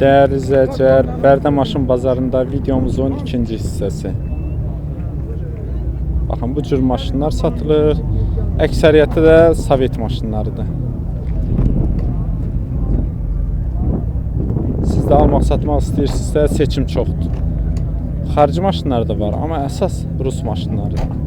Değerli izləyicilər, Bərdə Maşın Bazarında videomuzun ikinci hissəsi. Baxın, bu cür maşınlar satılır. Əksəriyyəti də Sovet maşınlarıdır. Siz də almaq, satmaq istəyirsinizsə seçim çoxdur. Xarici maşınlar da var, amma əsas Rus maşınlarıdır.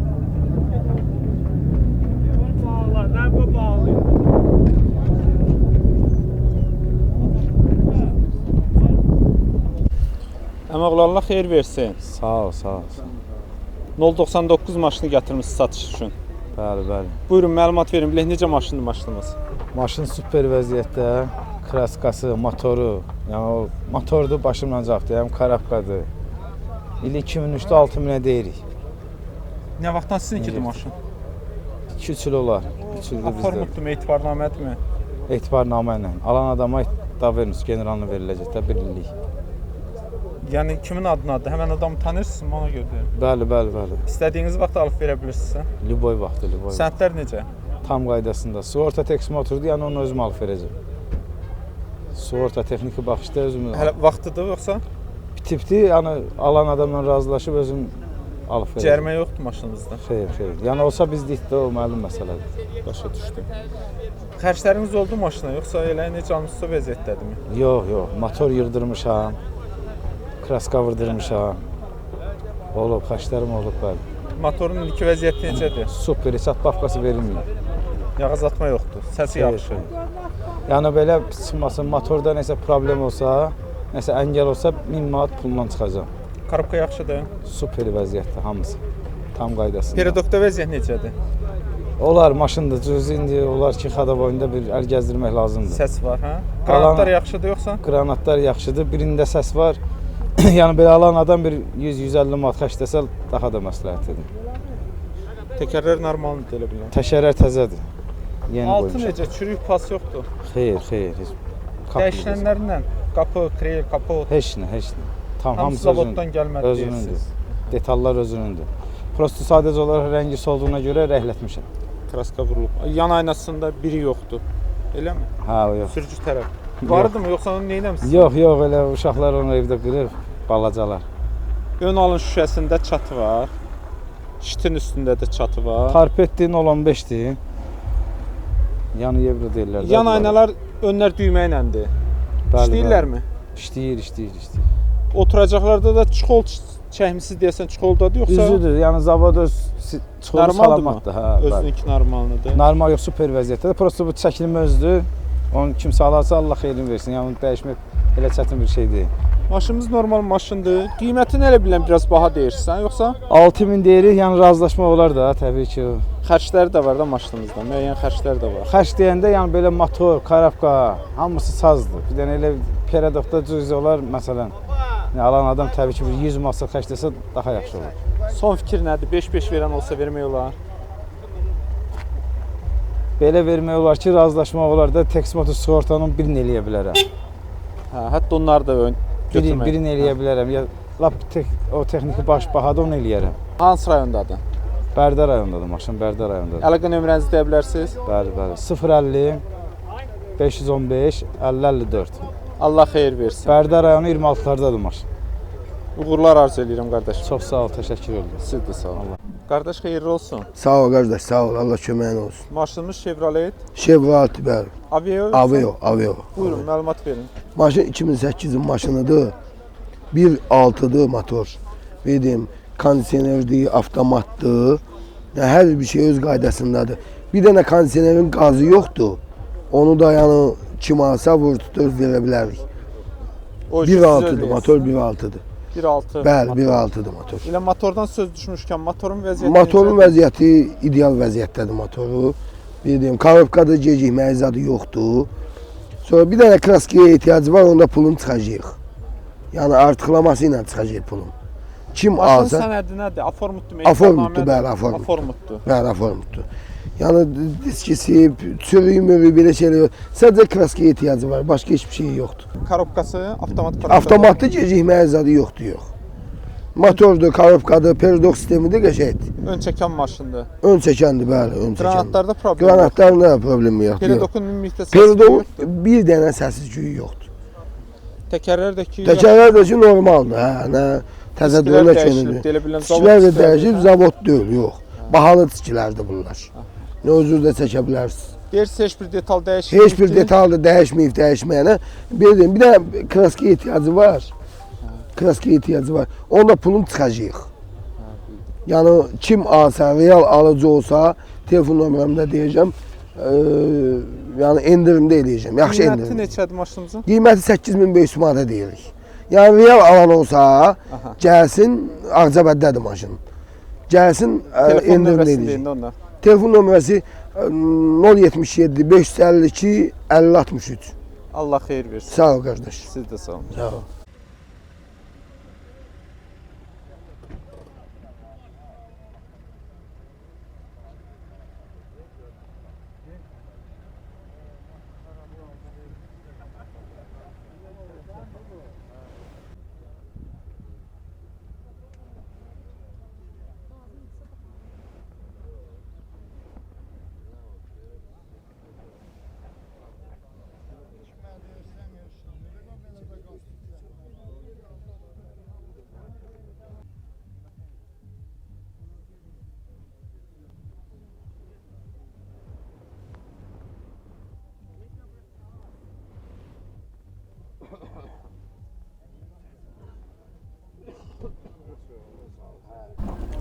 Əmək Allah xeyir versin. Sağ ol, sağ ol. 099 maşını gətirmişsiniz satış üçün. Bəli, bəli. Buyurun, məlumat verin. Bilək, necə maşındır maşınımız? Maşın super vəziyyətdə, kraskası, motoru, yəni o motordur, başımla cavabdır, həm karabkadır. İli 2003-də 6000-ə deyirik. Nə vaxtdan sizinkidir maşın? 2-3 il olar. 3 ildir bizdə. Formutdur, etibarnamədirmi? Etibarnamə ilə. Alan adama da vermiş, generalına veriləcək də 1 illik. Yəni kimin adınadır? Həmən adamı tanıyırsınız mı, ona görə deyim. Bəli, bəli, bəli. İstədiyiniz vaxt alıb verə bilirsiniz. Liboy vaxtı, liboy. Səntlər necə? Tam qaydasında. Sığorta texnik motordur, yəni onu özüm alıb verəcəm. Sığorta texniki baxışda özüm Hələ vaxtıdır yoxsa? Bitibdi, yəni alan adamla razılaşıb özüm alıb verəcəm. Cərimə yoxdur maşınınızda? Xeyr, xeyr. Yəni olsa bizlikdə o məlum məsələdir. Başa düşdüm. Xərcləriniz oldu maşına, yoxsa elə necə almışsınız vəziyyətdədirmi? Yox, yox. Motor yırdırmışam. Kraska vurdurmuşam. Olub, xərclərim olub bəli. Motorun indiki vəziyyəti necədir? Super, heç atbafqası verilmir. Yağızlatma yoxdur, səsi yaxşı. Yəni belə çıxmasın, motorda nəsə problem olsa, nəsə əngəl olsa 1000 manat pulla çıxacam. Karabka yaxşıdır? Super vəziyyətdə hamısı. Tam qaydasında. Peredokda vəziyyət necədir? Olar maşındır, cüz indi olar ki, xada boyunda bir əl gəzdirmək lazımdır. Səs var, hə? Qranatlar yaxşıdır yoxsa? Qranatlar yaxşıdır, birində səs var. Yəni belə alan adam bir 100-150 manat xərcləsə daha da məsləhətlidir. Təkərlər normaldır elə biləm. Təkərlər təzədir. Yeni Altı qoymuşam. necə? Çürük pas yoxdur. Xeyr, xeyr. Dəyişilənlərlə qapı, krel, kapot. Heç nə, heç nə. Tam hamısı zavoddan gəlmədi özünündür. Detallar özünündür. Prosto sadəcə olaraq rəngi solduğuna görə rəhlətmişəm. Kraska vurulub. Yan aynasında biri yoxdur. Eləmi? Hə, yox. Sürücü tərəf. Vardı mı yoxsa onu neynəmisiniz? Yox, yox, elə uşaqlar onu evdə qırır, balacalar. Ön alın şüşəsində çatı var. Şitin üstündə də çatı var. Karpetdir, 0.15-dir. Yanı evro deyirlər. Yan aynalar önlər düymə iləndir. İşləyirlərmi? İşləyir. Oturacaqlarda da çuxol çəkmisiniz deyəsən çuxoldadır yoxsa? Düzdür, yəni zavod öz çuxolu salamatdır. Hə, özününki normaldır. Normal yox, super vəziyyətdədir. Prosto bu çəkilmə özüdür. Onu kimsə alarsa Allah xeyrini versin. Yəni onu dəyişmək elə çətin bir şey deyil. Maşınımız normal maşındır. Qiymətini elə bilən biraz baha deyirsən, yoxsa? 6000 deyirik, yəni razılaşmaq olar da, təbii ki. Xərcləri də var da maşınımızda, müəyyən xərclər də var. Xərc deyəndə, yəni belə motor, karabka, hamısı sazdır. Bir dənə elə peredokda cüz olar, məsələn. Yəni alan adam təbii ki, bir 100 manat xərcləsə daha yaxşı olur. Son fikir nədir? 5-5 verən olsa vermək olar? Belə vermək olar ki, razılaşmaq olar da, Texas Motor sığortanın birini eləyə bilərəm. Hə, hətta onları da götürmək. Birini eləyə bilərəm. Ya lap o texniki baş bahadır, onu eləyərəm. Hansı rayondadır? Bərdə rayondadır maşın, Bərdə rayondadır. Əlaqə nömrənizi deyə bilərsiniz? Bəli, bəli. 050 515 5054. Allah xeyir versin. Bərdə rayonu 26-lardadır maşın. Uğurlar arzu edirəm qardaş. Çox sağ ol, təşəkkür edirəm. Siz də sağ olun. Qardaş xeyirli olsun. Sağ ol qardaş, sağ ol. Allah köməyin olsun. Maşınımız Chevrolet. Chevrolet bəli. Aveo. Buyurun, məlumat verin. Maşın 2008-in maşınıdır. 1.6'dır motor. Bildim, kondisionerdir, avtomatdır. Yəni hər bir şey öz qaydasındadır. Bir dənə kondisionerin qazı yoxdur. Onu da yəni kim alsa vur tutur verə bilərik. 1.6'dır, motor 1.6'dır. 1.6. Bəli, 1.6'dır motor. Elə motordan söz düşmüşkən motorun vəziyyəti Motorun vəziyyəti ideal vəziyyətdədir motoru. Bildim, karabkada gecikməyə zadı yoxdur. Sonra bir dənə kraskaya ehtiyacı var, onda pulun çıxacaq. Yəni artıqlaması ilə çıxacaq pulun. Kim alsa... Maşın sənədi nədir? Aformutdur, Aformutdur, bəli, aformutdur. Bəli, aformutdur. Yəni diskisi, çürüyü, belə şeylər yox. Sadəcə kraskaya ehtiyacı var, başqa heç bir şey yoxdur. Karobkası, avtomat karobkası. Avtomatlı gecikməyə zadı yoxdur. Motordur, karobkadır, peridok sistemidir, qəşəkdir. Ön çəkən maşındır. Ön çəkəndir, bəli, ön çəkəndir. Qranatlarda problem Qranatlarında problemi yoxdur. Peridokun ümumilikdə səsi Peridok yoxdur. bir dənə səssiz güyü yoxdur. Təkərlər də ki, Təkərlər də ki normaldır, hə, nə təzədən nə dəyişilib, kenidir. elə bilən Disklər də dəyişib, zavod deyil, yox. Bahalı disklərdir bunlar. Nə özünüz də çəkə bilərsiniz. Deyirsiz heç bir detal dəyişməyib. Heç bir detal da dəyişməyib, dəyişməyənə. Bir də kraska ehtiyacı var. Kraska ehtiyacı var. Onda pulunu çıxacağıq. Yəni kim alsa, real alıcı olsa, telefon nömrəmdə deyəcəm, yəni endirimdə eləyəcəm. Yaxşı Qiyməti endirim. neçədir maşınımızın? Qiyməti 8500 manata deyirik. Yəni real alan olsa, gəlsin, Ağcabəddədir maşın. Gəlsin, Telefon endirimdə nömrəsini eləyəcəm. deyin də onda. Telefon nömrəsi 077 552 50 63. Allah xeyir versin. Sağ ol qardaş. Siz də sağ olun. Sağ ol.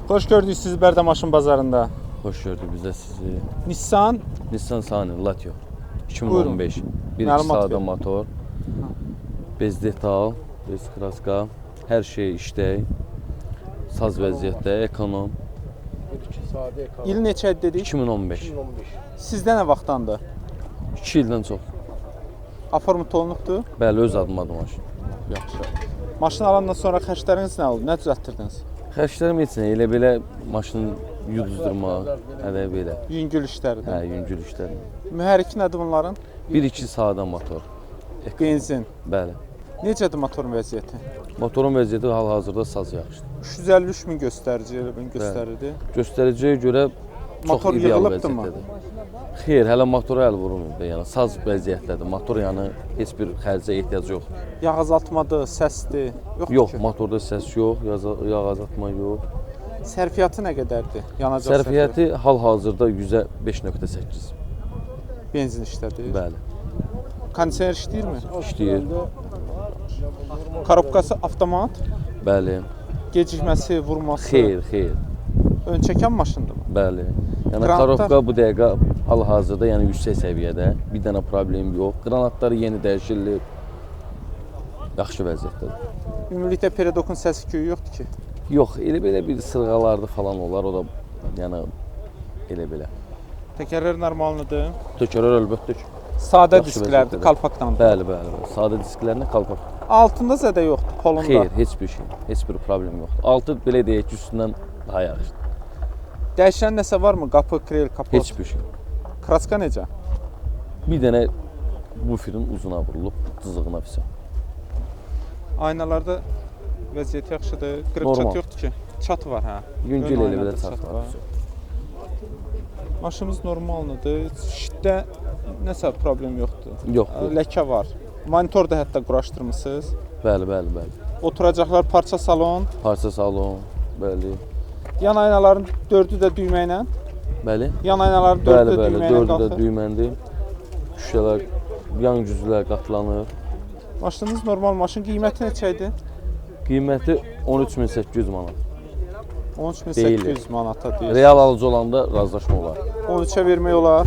Xoş gördük sizi Bərdə maşın bazarında. Hoş gördük biz de sizi. Nissan Nissan Sunny Latio Buyurun. 2015. Bir Məlumat iki sağda verin. motor. Bez detal, bez kraska, her şey işdə. Saz vəziyyətdə, ekonom. il neçə dedik? 2015. Sizdə nə vaxtdandır? 2 ildən çox. Aformut olunubdur. Bəli, öz adımadır maşın. Yaxşı. Maşın alandan sonra xərcləriniz nə oldu? Nə düzəltdirdiniz? Xərclərim heç nə, elə belə maşın yuduzdurma, hələ belə. Yüngül işlərdir. Hə, yüngül işlər. Mühərriki nədir bunların? 1-2 sağda motor. Benzin. Bəli. Necədir motorun vəziyyəti? Motorun vəziyyəti hal-hazırda saz yaxşıdır. 353 min göstərici elə ben göstərirdi. Göstəriciyə görə Motor çox ideal yığılıbdır mı? vəziyyətdədir. Xeyr, hələ motora əl vurulmur. Yəni saz vəziyyətdədir. Motor yəni heç bir xərcə ehtiyac yoxdur. Yağ azaltmadır, səsdir. Yoxdur Yox, ki. motorda səs yox, yağ azaltma yox. Sərfiyyatı nə qədərdir? Yanacaq Sərfiyyatı hal-hazırda 100-ə 5.8. benzin işlədir. Bəli, Kondisioner işləyirmi? işləyir. Korobkası avtomat, Bəli. gecikməsi, vurması. Xeyr. Ön çəkən maşındır mı? Bəli. Yəni Qranatlar- korobka bu dəqiqə hal-hazırda yəni yüksək səviyyədə. Bir dənə problem yox. Qranatları yeni dəyişilir. Yaxşı vəziyyətdədir. Ümumilikdə Peredokun səs küyü yoxdur ki. Yox, elə belə bir sırğalarda falan olar. O da yəni elə belə. Təkərlər normalıdır. Tökərlər əlbəttə ki. Sadə Yaxşı disklərdir, vəziyyətdədir. kalpakdandır. Bəli. Sadə disklərlə kalpak. Altında zədə yoxdur, polunda. Xeyr, heç bir şey, heç bir problem yoxdur. Altı belə deyək ki, üstündən daha yaxşıdır. Dəyişən nəsə varmı? Qapı, krel, kapot. Heç bir şey. Kraska necə? Bir dənə buferin uzuna vurulub, cızığına fisə. Aynalarda vəziyyət yaxşıdır. Qırıq Normal. çat yoxdur ki. Çat var hə. Yüngül Ön elə aynada belə çat çat var. var. Maşınımız normaldır. Şitdə nəsə problem yoxdur. Yox. Ləkə var. Monitor da hətta quraşdırmısınız. Bəli. Oturacaqlar parça salon. Parça salon, bəli. Yan aynaların 4-ü də düymə ilə. Bəli. Yan aynaların 4-ü də düymə ilə Dördü də qalxır. düyməndir. Şüşələr, yan güzlər qatlanır. Maşınınız normal maşın. Qiyməti neçə idi? Qiyməti 13800 manat. 13800 manata deyir. Real alıcı olanda razılaşma olar. 13-ə vermək olar.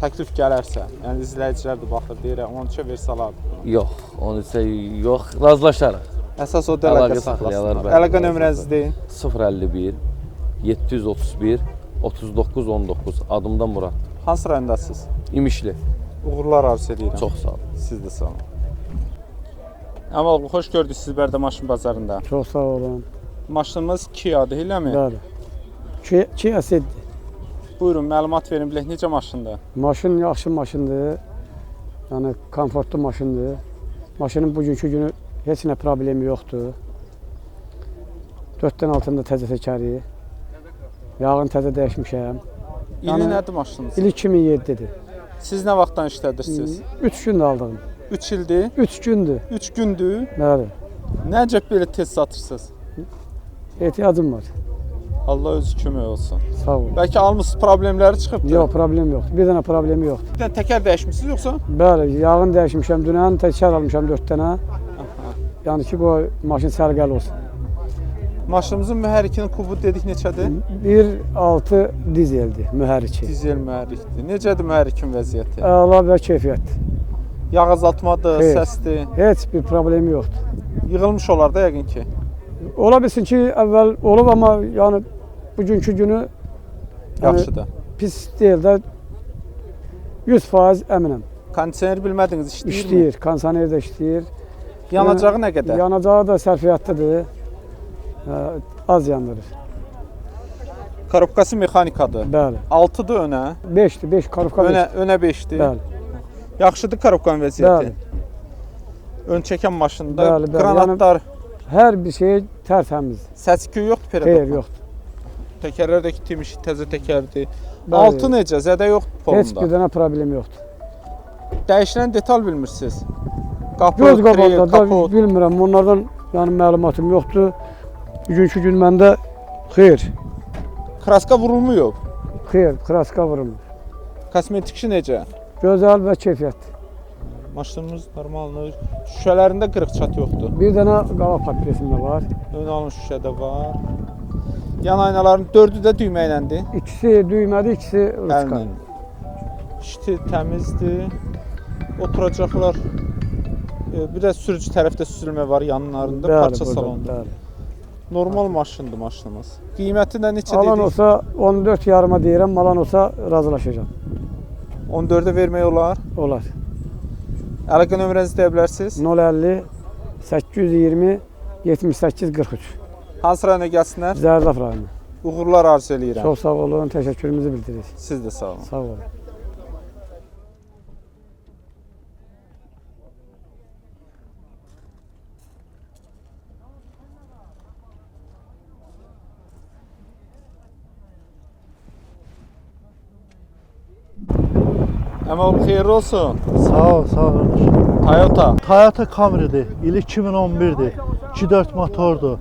Təklif gələrsə. Yəni izləyicilər də baxır, deyirəm 13-ə versə alardı. Yox, 13-ə yox, razılaşarıq. Əsas o da əlaqə Əlaqə saxlayarlar, saxlasınlar. bəli. Əlaqə nömrənizi deyin. 051 731 39 19. Adımdan Murad. Hansı rayondasınız? İmişli. Uğurlar arzu edirəm. Çox sağ ol. Siz də sağ olun. Əmal, xoş gördük sizi Bərdə maşın bazarında. Çox sağ olun. Maşınımız Kia-dır, eləmi? Bəli. Kia Ceed. Buyurun, məlumat verin bilək necə maşındır? Maşın yaxşı maşındır. Yəni komfortlu maşındır. Maşının bugünkü günü heç nə problemi yoxdur. 4-dən altında təzə təkəri. Yağını təzə dəyişmişəm. İli Yəni- nədir maşınınız? İl 2007-dir. Siz nə vaxtdan işlədirsiniz? 3 gündə aldım. 3 ildir, 3 gündür. 3 gündür. Bəli. Nəcəb belə tez satırsınız? Ehtiyacım var. Allah özü kömək olsun. Sağ ol. Bəlkə almısınız problemləri çıxıbdı? Yox, problem yoxdur. Bir dənə problemi yoxdur. Bir dənə təkər dəyişmisiniz yoxsa? Bəli, yağını dəyişmişəm. Dünən təkər almışam 4 dənə. Yəni ki, qoy maşın sərgəli olsun. Maşınımızın mühərrikinin kubu dedik neçədir? 1.6 dizeldir mühərriki. Dizel mühərrikdir. Necədir mühərrikin vəziyyəti? Əla və keyfiyyətdir. Yağ azaltmadır, Xeyr. səsdir. Heç bir problemi yoxdur. Yığılmış olar da yəqin ki. Ola bilsin ki, əvvəl olub, amma yəni bugünkü günü Yaxşıdır. pis deyil də 100% əminəm. Kondisioner bilmədiniz işləyirmi? İşləyir, kondisioner də işləyir. Yanacağı nə qədər? Yanacağı da sərfiyyatlıdır. Az yandırır. Korobkası mexanikadır. Bəli. 6-dır önə. 5'dir, 5 korobka. Önə 5-dir. Bəli. Yaxşıdır korobkanın vəziyyəti. Bəli. Ön çəkən maşında Bəli, bəli. qranatlar, Hər bir şey tərtəmizdir. səs-küy yoxdur Xeyr, peredokda. yoxdur. Təkərlərdəki timiş təzə təkərdir. Bəli. 6 necə? Zədə yoxdur Heç bir polunda. dənə problem yoxdur. Dəyişilən detal bilmirsiniz. Qapı, Göz tril, qabağında da kapot. bilmirəm. Onlardan yəni məlumatım yoxdur. Bugünkü gün məndə xeyr, Kraska vurulmuyor. xeyr, kraska vurulmur. Kosmetik işi necə? Gözəl və keyfiyyətli. Maşınımız normaldır. Şüşələrində qırıq çat yoxdur. Bir dənə qava patresində var. Ön alın şüşədə var. Yan aynaların 4-ü də düymə iləndir. İkisi düyməli, ikisi ruçka. Əllə. İşti təmizdir. Oturacaqlar. Bir də sürücü tərəfdə süzülmə var yanlarında, parça burada, salonda. bəli. Normal maşındır maşınımız. Qiyməti də neçə Alan dedik? olsa 14 yarıma deyirəm, alan olsa razılaşacağam. 14-ə vermək olar. Olar. Əlaqə nömrənizi deyə bilərsiniz. 050 820 78 43. Hansı rayona gəlsinlər? Zərdab rayonu. Uğurlar arzu eləyirəm. Çox sağ olun, təşəkkürümüzü bildiririk. Siz də sağ olun. Sağ olun. Əməl xeyirli olsun. Sağ ol, sağ ol qardaş. Toyota. Toyota Camry'dir. İli 2011'dir. 2.4 motordur.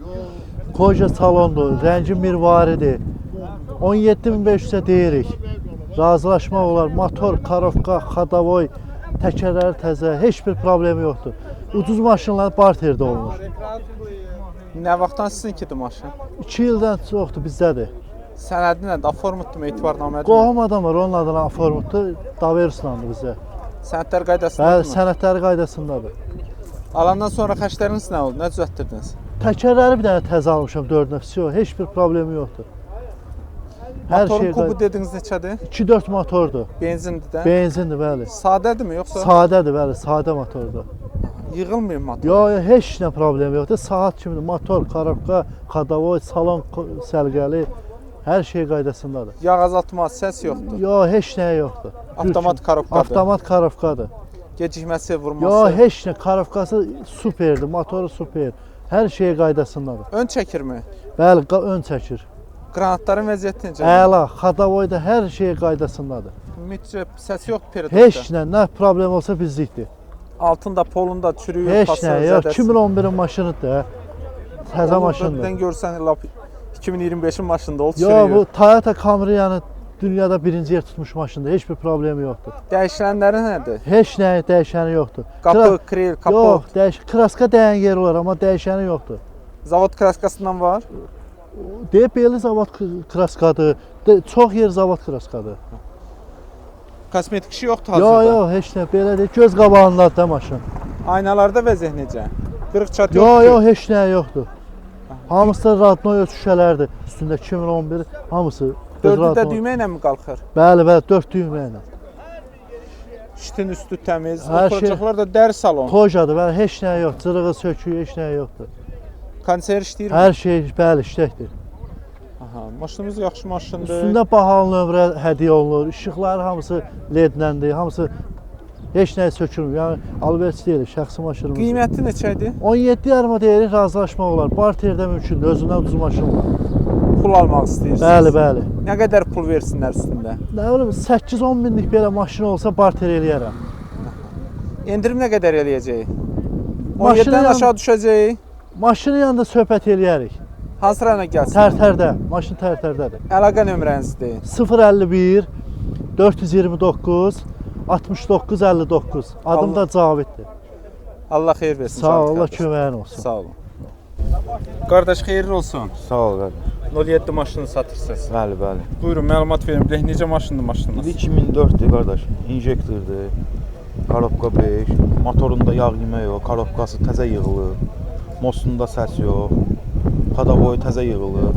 Koja salondur. Rəngi mirvaridir. 17.500'e deyirik. Razılaşmaq olar. Motor, karovka, xadavoy, təkərləri təzə. Heç bir problemi yoxdur. Ucuz maşınlar barterdə olunur. Nə vaxtdan sizinkidir maşın? 2 ildən çoxdur bizdədir. Sənədi nədir? Aformutdurmu, etibarnamədir? Qohum adam var, onun adına Aformutdur. Daveruslandı bizə. Sənədlər Bəli, qaydasındadır mı? sənədləri qaydasındadır. Alandan sonra xərcləriniz nə oldu? Nə düzəltdirdiniz? Təkərləri bir dənə təzə almışam 4 nəfəsi. Heç bir problemi yoxdur. Hər Motorun şey kubu dediniz neçədir? 2.4 motordur. Benzindir də. Benzindir, bəli. Sadədirmi yoxsa? Sadədir, bəli, sadə motordur. Yığılmıyor motor. Yo, heç nə problem yoxdur. Saat kimidir. Motor, korobka, xadavoy, salon səliqəli, hər şey qaydasındadır. Yağ azaltma, səs yoxdur. Yo, heç nə yoxdur. Avtomat korobkadır. Avtomat korobkadır. Gecikməsi, vurması. Yo, heç nə. Korobkası superdir, motoru super. Hər şey qaydasındadır. Ön çəkirmi? Bəli, ön çəkir. Qranatların vəziyyəti necə? Əla, xadavoyda hər şey qaydasındadır. Ümumiyyətcə səs yoxdur peredokda. Heç nə problem olsa bizlikdir. Altında, polunda çürüyür, Heç pasır, nə, yox, zədəsi. 2011-in maşınıdır da. Təzə maşındır. Birdən görsən, lap 2025-in maşında oldu, Yo, çürüyür. bu Toyota Camry yəni dünyada birinci yer tutmuş maşındır. Heç bir problemi yoxdur. Dəyişilənləri nədir? Heç nə dəyişəni yoxdur. Qapı, kril, kapot. Yox, kraska dəyən yer olar, amma dəyişəni yoxdur. Zavod kraskasından var. Deyib belə zavod kraskadır. Çox yer zavod kraskadır. Kosmetik işi yoxdur Yox, hazırda. yox, heç nə. Belə deyil. Göz qabağındadır da maşın. Aynalarda vəziyyət necə? Qırıq çat Yox, yoxdur. yox, heç nə yoxdur. Hamısı da Radnoy şüşələrdir. Üstündə 2011 hamısı. Dördü də düymə ilə mi qalxır? Bəli, bəli, 4 düymə ilə. Şitin üstü təmiz, Hər şey- oturacaqlar da dəri salon. Kojadır, bəli, heç nə yox. Cırığı, söküyü, heç nə yoxdur. Konser işləyirmi? Hər şey, bəli, işləkdir. Aha, maşınımız yaxşı maşındır. Üstündə bahalı nömrə hədiyyə olunur. İşıqları hamısı LED-ləndir, hamısı heç nə sökülmür. Yəni alverç deyil, şəxsi maşınımız. Qiyməti neçə idi? 17 yarıma deyirik, razılaşmaq olar. Barterdə mümkündür, özündən ucuz maşın var. Pul almaq istəyirsiniz. Bəli, bəli. Nə qədər pul versinlər üstündə? Nə bilim, 8-10 minlik belə maşın olsa barter eləyərəm. Endirim nə qədər eləyəcək? Maşının 17-dən yanı- aşağı düşəcək. Maşının yanında söhbət eləyərik. Hansı rayona gəlsin? Tərtərdə, maşın tərtərdədir. Əlaqə nömrənizi deyin. 051 429 69 59. Adım da Caviddir. Allah xeyir versin. Sağ ol, Cavid Allah qardaş. köməyin olsun. Sağ olun. Qardaş xeyirli olsun. Sağ ol qardaş. 07 maşını satırsınız. Bəli, bəli. Buyurun məlumat verin. Bilək necə maşındır maşınınız? 2004'dür qardaş. İnjektordur. Karobka 5. Motorunda yağ yemə yox. Karobkası təzə yığılıb. Mostunda səs yox. Padaboyu təzə yığılıb.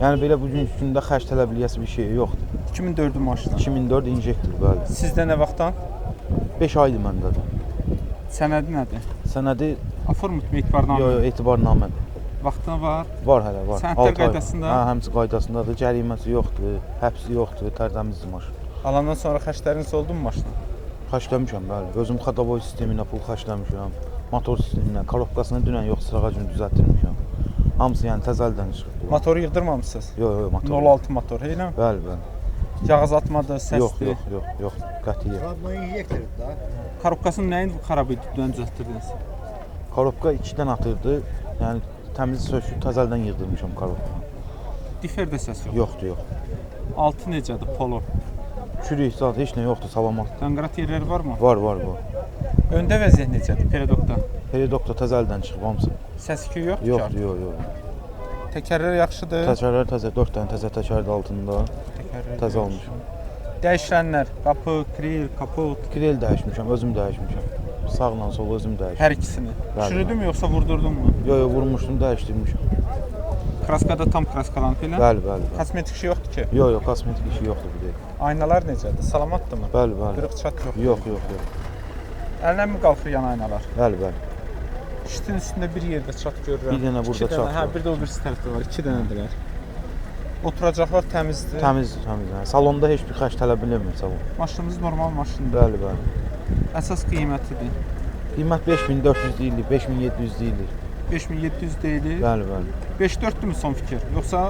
Yəni belə bu gün üstündə xərc tələbliyyəsi bir şey yoxdur. 2004 maşını. 2004 injektor bəli. Sizdə nə vaxtdan? 5 aydır məndədir. Sənədi nədir? Sənədi Aformut etibarnamə. yox, etibarnamədir. Vaxtın var. Var hələ, var. Sənədlər Altı ay. qaydasında? Hə, həmçə qaydasındadır. Cəriməsi yoxdur, həbsi yoxdur, tərtəmizdir maşın. Alandan sonra xərcləriniz oldu mu maşına? Xərcləmişəm, bəli. Özüm xadaboy sisteminə pul xərcləmişəm. Motor sisteminə, karobkasını dünən yox, sırağa gün düzəltdirmişəm. Hamısı yəni təzəldən çıxıb. Motoru yığdırmamısınız? Yox, yox, motor. 06 motor, elə? Bəli, bəli. Yağız atmadı, səsdir. Yox, qətiyyən. Karobkasının nəyin xarab idi? Dünən düzəltdirdiniz. Karobka 2-dən atırdı. Yəni təmiz söküb təzəldən yığdırmışam karobkanı. Diferdə səs yox. Yoxdur, yox. Altı necədir? Polo. Çürük zat heç nə yoxdur, salamat. Danqrat yerləri varmı? Var. Öndə vəziyyət necədir? Peredokda. Peridokda təzəldən çıxıb hamısı. Səs-küy yoxdur. Yox. Təkərlər yaxşıdır. Təkərlər təzə, 4 dənə təzə təkərdə altında. Təkərlər Təzə yaxşı. olmuşam. Dəyişilənlər, qapı, kril, kapot, Gril dəyişmişəm, özüm dəyişmişəm. Sağla sola özüm dəyişmişəm. hər ikisini. Bəli, Çürüdümü yoxsa vurdurdunmu? Yox, vurmuşdum, dəyişdirmişəm. Kraskada tam kraskalanıb elə? Bəli. Kosmetik şey yoxdur ki. Yox, kosmetik işi yoxdur bir deyil. Aynalar necədir? Salamatdırmı? Bəli. Qırıq çat yox. Yox. Əllə mi qalxır yan aynalar? Bəli. Şitin üstündə bir yerdə çat görürəm. Bir dənə burada İki çat dənə, hə, var. bir də o birisi tərəfdə var. 2 dənədirlər. Oturacaqlar təmizdir. Təmizdir. Yəni salonda heç bir xərc tələb eləmir salon. Maşınımız normal maşındır. Bəli. Əsas qiymətidir. Qiymət 5400 deyilir, 5700 deyilir. 5700 deyilir. Bəli. 5-4-dürmü son fikir? Yoxsa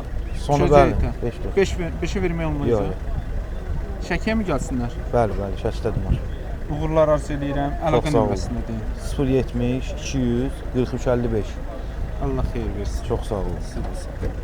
Sonu düşəcək bəli, də? 5-4. 5-ə vermək olmayacaq. Yox. Şəkiyə mi gəlsinlər? Bəli, şəkildədir maşın. Uğurlar arzu eləyirəm. Əlaqə sağ olun. nömrəsində deyin. 070 200 43 55. Allah xeyir versin. Çox sağ olun. Siz də sağ olun.